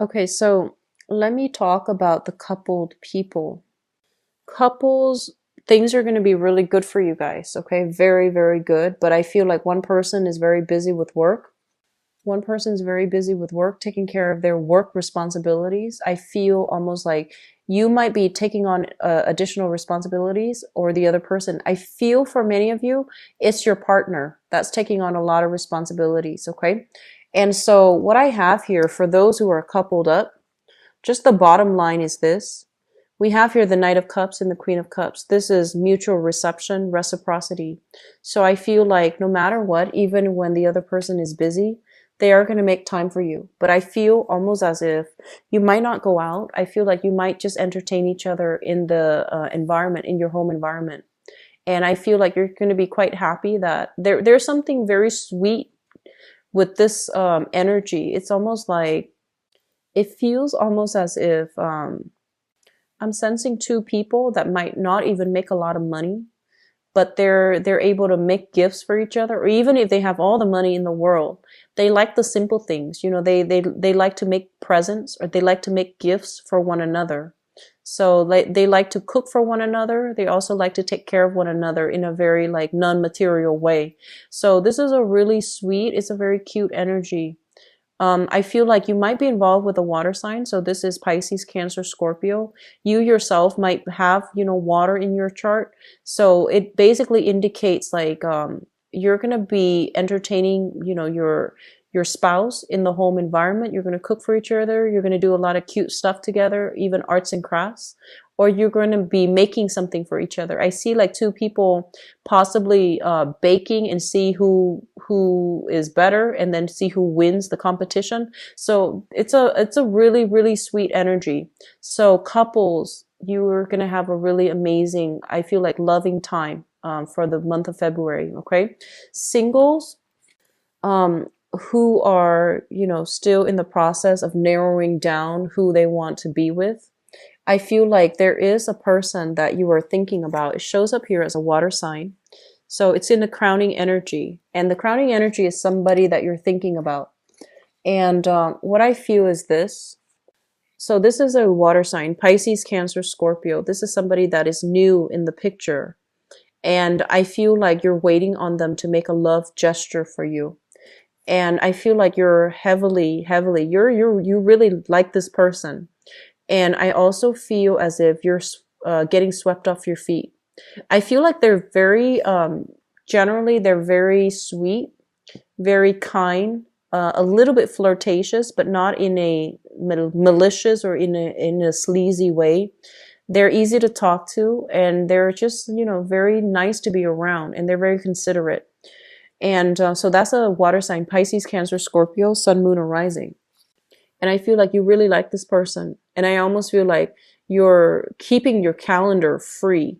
Okay, so let me talk about the coupled people. Couples, things are going to be really good for you guys, okay? Very, very good. But I feel like one person is very busy with work. One person's very busy with work, taking care of their work responsibilities. I feel almost like you might be taking on additional responsibilities, or the other person. I feel for many of you, it's your partner that's taking on a lot of responsibilities, okay? And so what I have here for those who are coupled up, just the bottom line is this. We have here the Knight of Cups and the Queen of Cups. This is mutual reception, reciprocity. So I feel like no matter what, even when the other person is busy, they are going to make time for you. But I feel almost as if you might not go out. I feel like you might just entertain each other in the environment, in your home environment. And I feel like you're going to be quite happy that there's something very sweet with this energy. It's almost like, it feels almost as if I'm sensing two people that might not even make a lot of money, but they're able to make gifts for each other, or even if they have all the money in the world, they like the simple things. You know, they like to make presents, or they like to make gifts for one another. So they like to cook for one another. They also like to take care of one another in a very like non-material way. So this is a really sweet, it's a very cute energy. I feel like you might be involved with a water sign. So this is Pisces, Cancer, Scorpio. You yourself might have, water in your chart. So it basically indicates like, you're going to be entertaining, your spouse in the home environment. You're going to cook for each other. You're going to do a lot of cute stuff together, even arts and crafts, or you're going to be making something for each other. I see like two people possibly baking and see who is better, and then see who wins the competition. So it's a really, really sweet energy. So couples, you are going to have a really amazing, I feel like, loving time for the month of February. Okay. Singles, um, who are, still in the process of narrowing down who they want to be with. I feel like there is a person that you are thinking about. It shows up here as a water sign. So it's in the crowning energy. And the crowning energy is somebody that you're thinking about. And what I feel is this. So this is a water sign, Pisces, Cancer, Scorpio. This is somebody that is new in the picture. And I feel like you're waiting on them to make a love gesture for you. And I feel like you're heavily, you really like this person. And I also feel as if you're getting swept off your feet. I feel like they're very, generally, they're very sweet, very kind, a little bit flirtatious, but not in a malicious or in a sleazy way. They're easy to talk to, and they're just, very nice to be around, and they're very considerate. And so that's a water sign, Pisces, Cancer, Scorpio, Sun, Moon, or Rising. And I feel like you really like this person. And I almost feel like you're keeping your calendar free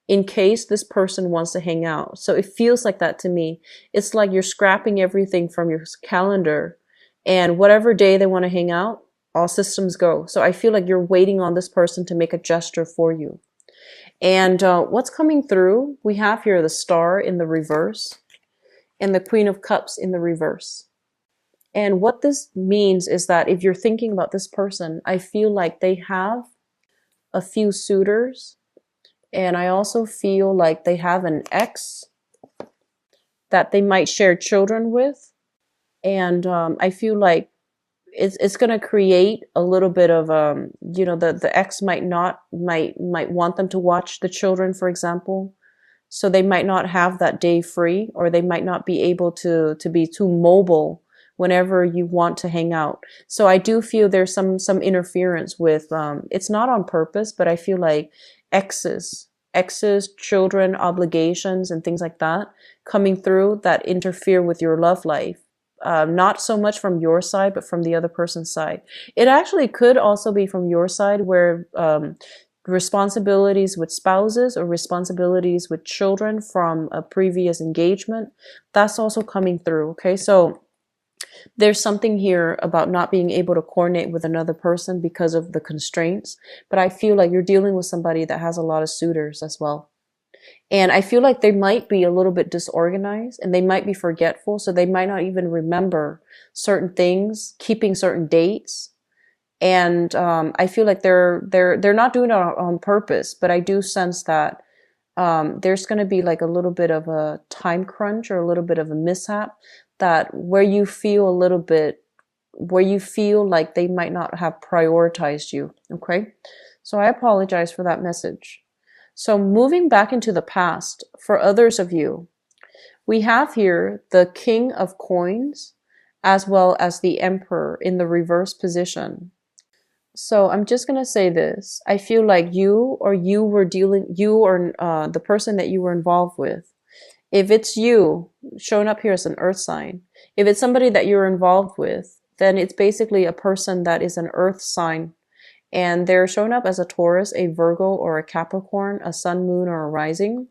in case this person wants to hang out. So it feels like that to me. It's like you're scrapping everything from your calendar, and whatever day they want to hang out, all systems go. So I feel like you're waiting on this person to make a gesture for you. And what's coming through, we have here the Star in the reverse and the Queen of Cups in the reverse. And what this means is that if you're thinking about this person, I feel like they have a few suitors. And I also feel like they have an ex that they might share children with. And I feel like it's going to create a little bit of, the ex might want them to watch the children, for example. So they might not have that day free, or they might not be able to be too mobile whenever you want to hang out. So I do feel there's some interference with, it's not on purpose, but I feel like exes, children, obligations, and things like that coming through that interfere with your love life. Not so much from your side, but from the other person's side. It actually could also be from your side, where responsibilities with spouses or responsibilities with children from a previous engagement, that's also coming through. Okay, so there's something here about not being able to coordinate with another person because of the constraints, but I feel like you're dealing with somebody that has a lot of suitors as well. And I feel like they might be a little bit disorganized, and they might be forgetful, so they might not even remember certain things, keeping certain dates. And I feel like they're not doing it on purpose, but I do sense that there's going to be like a little bit of a time crunch or a little bit of a mishap, that where you feel a little bit, where you feel like they might not have prioritized you. Okay. So I apologize for that message. So moving back into the past, for others of you, we have here the King of Coins as well as the Emperor in the reverse position. So I'm just gonna say this. I feel like you or the person that you were involved with, if it's you showing up here as an earth sign, if it's somebody that you're involved with, then it's basically a person that is an earth sign, and they're showing up as a Taurus, a Virgo, or a Capricorn, a sun, moon, or a rising.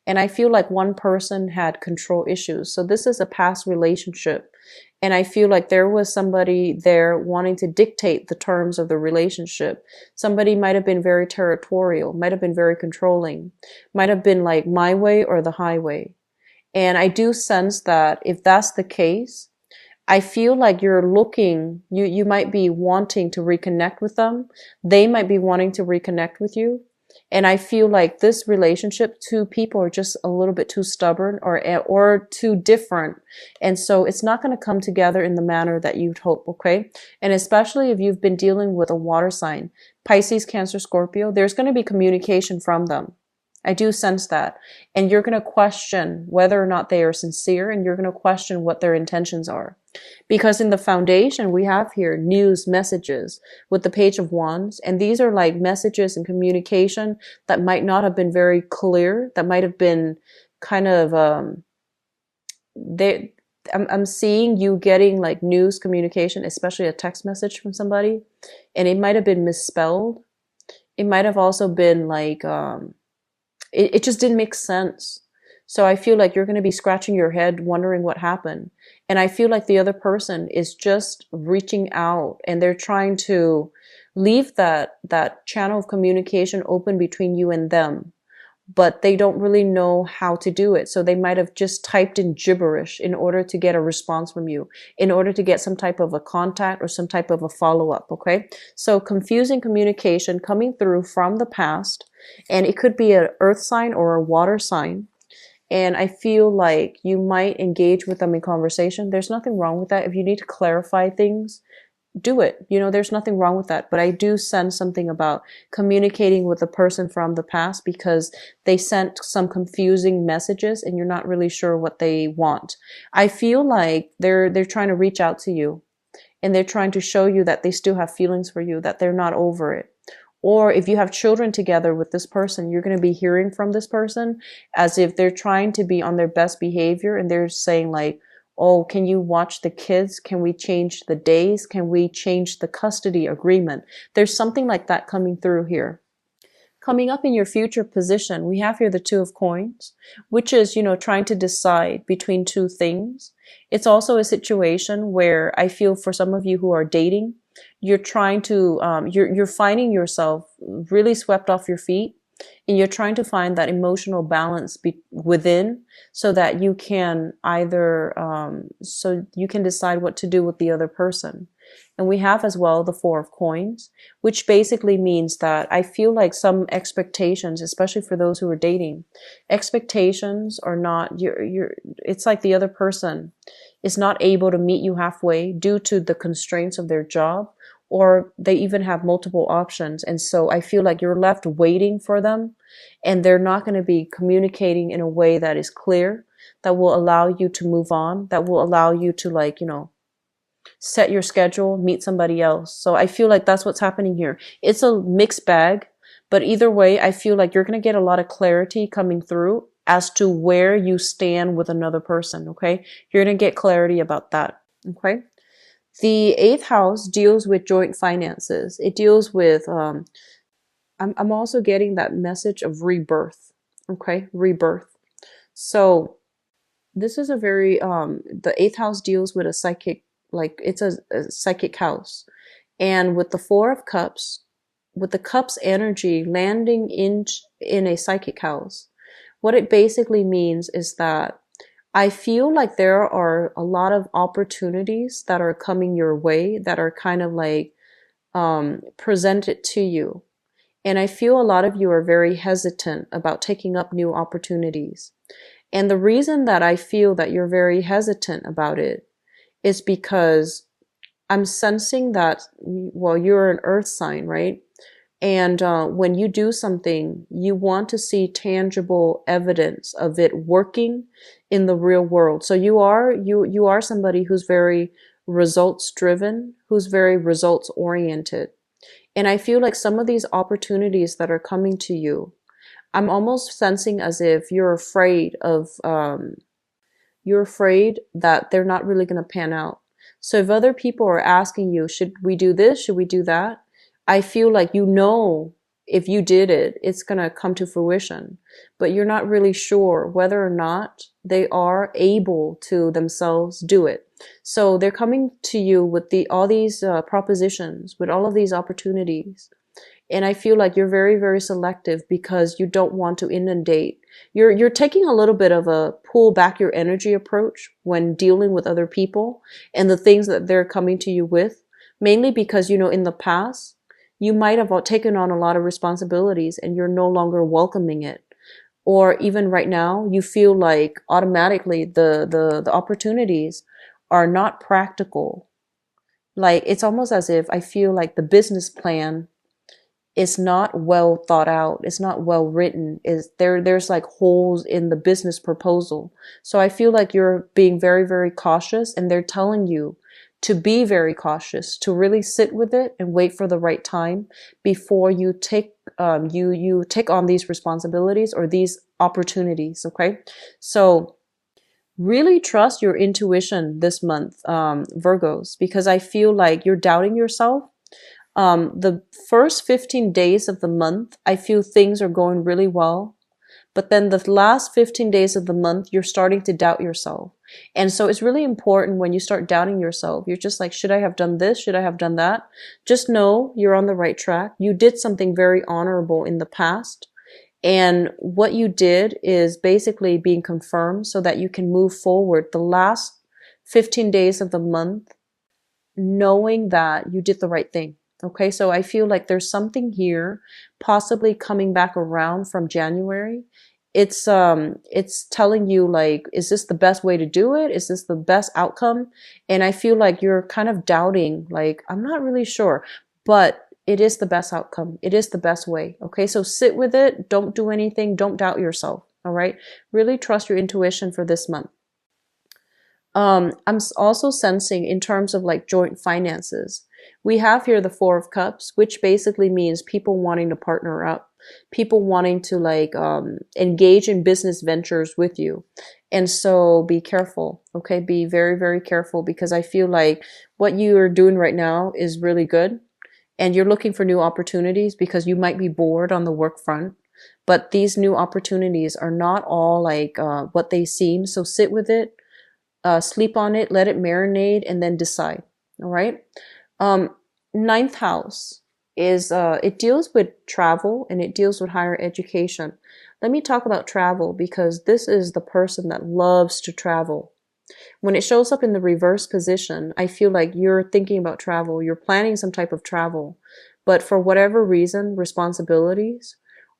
And I feel like one person had control issues. So this is a past relationship. And I feel like there was somebody there wanting to dictate the terms of the relationship. Somebody might have been very territorial, might have been very controlling, might have been like my way or the highway. And I do sense that if that's the case, I feel like you might be wanting to reconnect with them. They might be wanting to reconnect with you. And I feel like this relationship, two people are just a little bit too stubborn or too different. And so it's not going to come together in the manner that you'd hope. Okay. And especially if you've been dealing with a water sign, Pisces, Cancer, Scorpio, there's going to be communication from them. I do sense that. And you're going to question whether or not they are sincere, and you're going to question what their intentions are. Because in the foundation, we have here news messages with the Page of Wands. And these are like messages and communication that might not have been very clear, that might have been kind of, I'm seeing you getting like news communication, especially a text message from somebody, and it might have been misspelled. It might have also been like, it just didn't make sense. So I feel like you're going to be scratching your head wondering what happened. And I feel like the other person is just reaching out, and they're trying to leave that channel of communication open between you and them, but they don't really know how to do it. So they might have just typed in gibberish in order to get a response from you, in order to get some type of a contact or some type of a follow-up. Okay. So confusing communication coming through from the past, and it could be an earth sign or a water sign. And I feel like you might engage with them in conversation. There's nothing wrong with that. If you need to clarify things, do it. There's nothing wrong with that. But I do sense something about communicating with a person from the past, because they sent some confusing messages and you're not really sure what they want. I feel like they're trying to reach out to you, and they're trying to show you that they still have feelings for you, that they're not over it. Or if you have children together with this person, you're going to be hearing from this person as if they're trying to be on their best behavior, and they're saying like, oh, can you watch the kids? Can we change the days? Can we change the custody agreement? There's something like that coming through here. Coming up in your future position, we have here the Two of Coins, which is, trying to decide between two things. It's also a situation where I feel for some of you who are dating, you're trying to, you're finding yourself really swept off your feet, and you're trying to find that emotional balance within, so that you can either, so you can decide what to do with the other person. And we have as well the Four of Coins, which basically means that I feel like some expectations, especially for those who are dating, expectations are not, it's like the other person is not able to meet you halfway due to the constraints of their job, or they even have multiple options. And so I feel like you're left waiting for them, and they're not going to be communicating in a way that is clear, that will allow you to move on, that will allow you to set your schedule, meet somebody else. So I feel like that's what's happening here. It's a mixed bag, but either way, I feel like you're going to get a lot of clarity coming through as to where you stand with another person. Okay. You're going to get clarity about that. Okay. The eighth house deals with joint finances. It deals with, I'm also getting that message of rebirth. Okay. Rebirth. So this is a very, the eighth house deals with a psychic, like it's a psychic house. And with the Four of Cups, with the Cups energy landing in a psychic house, what it basically means is that I feel like there are a lot of opportunities that are coming your way that are kind of like present it to you. And I feel a lot of you are very hesitant about taking up new opportunities. And the reason that I feel that you're very hesitant about it is because I'm sensing that, well, you're an earth sign, right? And when you do something, you want to see tangible evidence of it working in the real world. So you are somebody who's very results driven, who's very results oriented. And I feel like some of these opportunities that are coming to you, I'm almost sensing as if you're afraid that they're not really going to pan out. So if other people are asking you, should we do this? Should we do that? I feel like you know if you did it, it's going to come to fruition, but you're not really sure whether or not they are able to themselves do it. So they're coming to you with all these propositions, with all of these opportunities. And I feel like you're very, very selective because you don't want to inundate. You're taking a little bit of a pull back your energy approach when dealing with other people and the things that they're coming to you with, mainly because, in the past, you might have taken on a lot of responsibilities and you're no longer welcoming it. Or even right now, you feel like automatically the opportunities are not practical. Like it's almost as if I feel like the business plan is not well thought out. It's not well written. There's like holes in the business proposal. So I feel like you're being very, very cautious and they're telling you to be very cautious, to really sit with it and wait for the right time before you take on these responsibilities or these opportunities. Okay. So really trust your intuition this month, Virgos, because I feel like you're doubting yourself. The first 15 days of the month, I feel things are going really well. But then the last 15 days of the month, you're starting to doubt yourself. And so it's really important when you start doubting yourself. You're just like, should I have done this? Should I have done that? Just know you're on the right track. You did something very honorable in the past. And what you did is basically being confirmed so that you can move forward the last 15 days of the month, knowing that you did the right thing. Okay, so I feel like there's something here possibly coming back around from January. It's telling you like, is this the best way to do it? Is this the best outcome? And I feel like you're kind of doubting, like, I'm not really sure, but it is the best outcome. It is the best way. Okay, so sit with it. Don't do anything. Don't doubt yourself. All right, really trust your intuition for this month. I'm also sensing in terms of like joint finances. We have here the Four of Cups, which basically means people wanting to partner up, people wanting to like engage in business ventures with you. And so be careful, okay? Be very, very careful because I feel like what you are doing right now is really good and you're looking for new opportunities because you might be bored on the work front. But these new opportunities are not all like what they seem. So sit with it, sleep on it, let it marinate, and then decide. All right. Um, Ninth house is it deals with travel and it deals with higher education. Let me talk about travel because this is the person that loves to travel. When it shows up in the reverse position, I feel like you're thinking about travel, you're planning some type of travel, but for whatever reason, responsibilities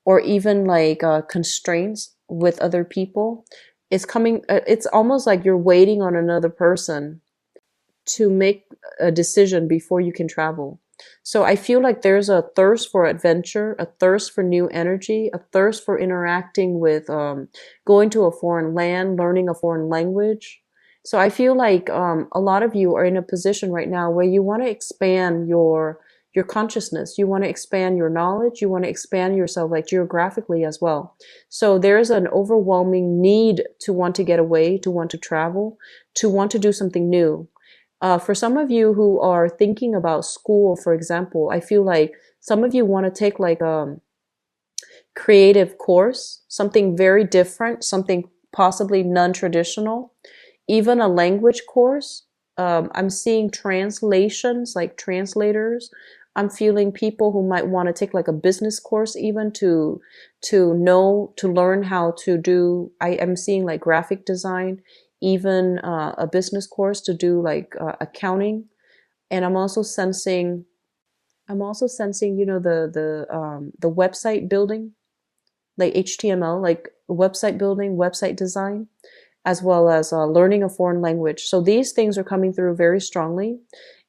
or even like constraints with other people, it's almost like you're waiting on another person to make a decision before you can travel. So I feel like there's a thirst for adventure, a thirst for new energy, a thirst for interacting with, going to a foreign land, learning a foreign language. So I feel like a lot of you are in a position right now where you want to expand your consciousness, you want to expand your knowledge, you want to expand yourself like geographically as well. So there's an overwhelming need to want to get away, to want to travel, to want to do something new. For some of you who are thinking about school, for example, I feel like some of you want to take like a creative course, something very different, something possibly non-traditional, even a language course. I'm seeing translations, like translators. I'm feeling people who might want to take like a business course even to learn how to do, I am seeing like graphic design, even a business course to do like accounting. And I'm also sensing I'm also sensing, the website building, like HTML, like website building, website design, as well as learning a foreign language. So these things are coming through very strongly.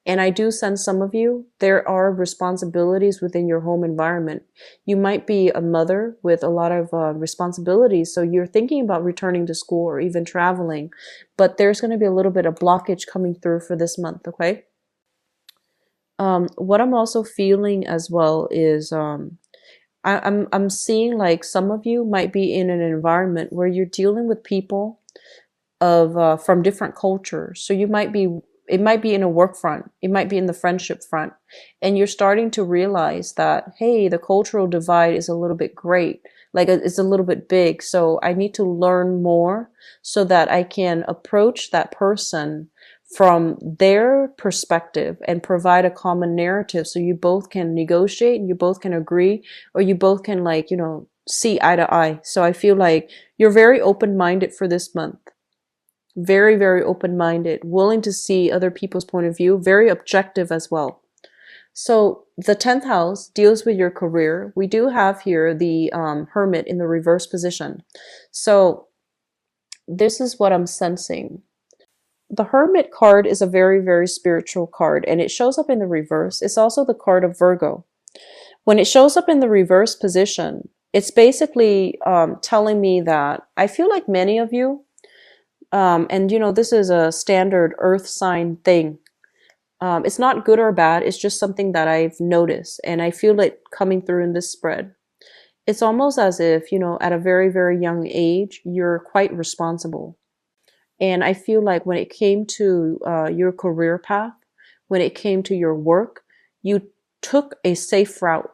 And I do sense some of you, there are responsibilities within your home environment. You might be a mother with a lot of responsibilities. So you're thinking about returning to school or even traveling, but there's going to be a little bit of blockage coming through for this month. Okay. What I'm also feeling as well is, I'm seeing like some of you might be in an environment where you're dealing with people of from different cultures. So it might be in a work front, it might be in the friendship front, and you're starting to realize that, hey, the cultural divide is a little bit great, like it's a little bit big. So I need to learn more so that I can approach that person from their perspective and provide a common narrative, so you both can negotiate and you both can agree, or you both can, like, see eye to eye. So I feel like you're very open-minded for this month. Very, very open-minded, willing to see other people's point of view, very objective as well. So the 10th house deals with your career. We do have here the Hermit in the reverse position. So this is what I'm sensing. The Hermit card is a very, very spiritual card, and it shows up in the reverse. It's also the card of Virgo. When it shows up in the reverse position, it's basically telling me that I feel like many of you, and this is a standard earth sign thing. It's not good or bad. It's just something that I've noticed, and I feel it coming through in this spread. It's almost as if, at a very, very young age, you're quite responsible. And I feel like when it came to your career path, when it came to your work, you took a safe route.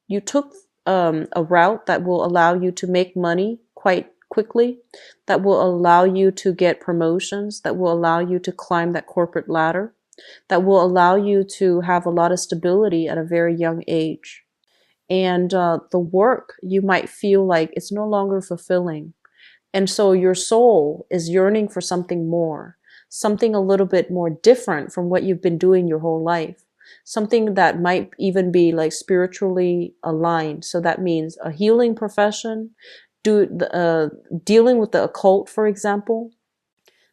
You took a route that will allow you to make money quite quickly, that will allow you to get promotions, that will allow you to climb that corporate ladder, that will allow you to have a lot of stability at a very young age. And the work, you might feel like it's no longer fulfilling. And so your soul is yearning for something more, something a little bit more different from what you've been doing your whole life, something that might even be like spiritually aligned. So that means a healing profession, dealing with the occult, for example.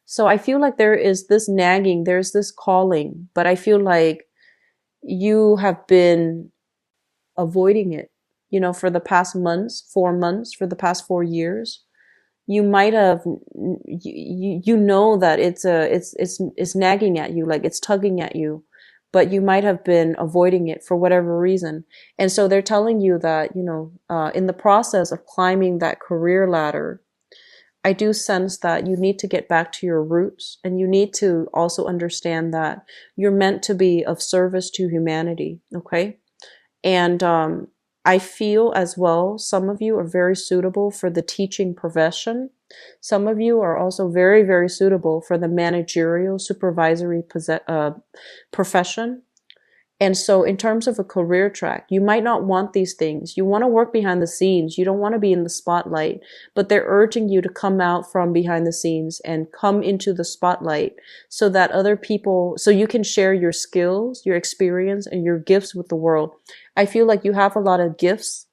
So I feel like there is this nagging, there's this calling, but I feel like you have been avoiding it, for the past months, 4 months, for the past 4 years. You might have, you know that it's nagging at you, like it's tugging at you, but you might have been avoiding it for whatever reason. And so they're telling you that, in the process of climbing that career ladder, I do sense that you need to get back to your roots, and you need to also understand that you're meant to be of service to humanity. Okay. And, I feel as well, some of you are very suitable for the teaching profession. Some of you are also very, very suitable for the managerial, supervisory profession. And so in terms of a career track, you might not want these things. You want to work behind the scenes. You don't want to be in the spotlight, but they're urging you to come out from behind the scenes and come into the spotlight so that other people, so you can share your skills, your experience, and your gifts with the world. I feel like you have a lot of gifts,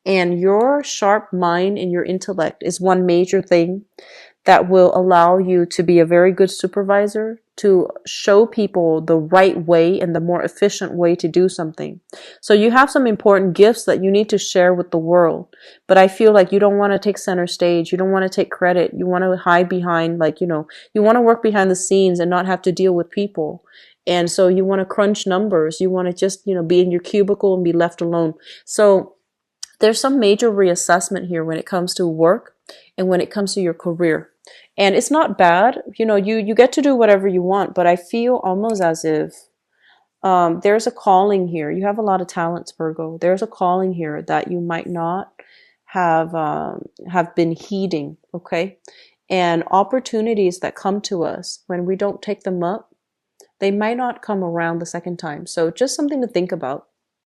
and your sharp mind and your intellect is one major thing that will allow you to be a very good supervisor, to show people the right way and the more efficient way to do something. So you have some important gifts that you need to share with the world. But I feel like you don't want to take center stage. You don't want to take credit. You want to hide behind, you want to work behind the scenes and not have to deal with people. And so you want to crunch numbers. You want to just, be in your cubicle and be left alone. So there's some major reassessment here when it comes to work and when it comes to your career. And it's not bad. You get to do whatever you want, but I feel almost as if there's a calling here. You have a lot of talents, Virgo. There's a calling here that you might not have been heeding, okay? And opportunities that come to us, when we don't take them up, they might not come around the second time. So just something to think about.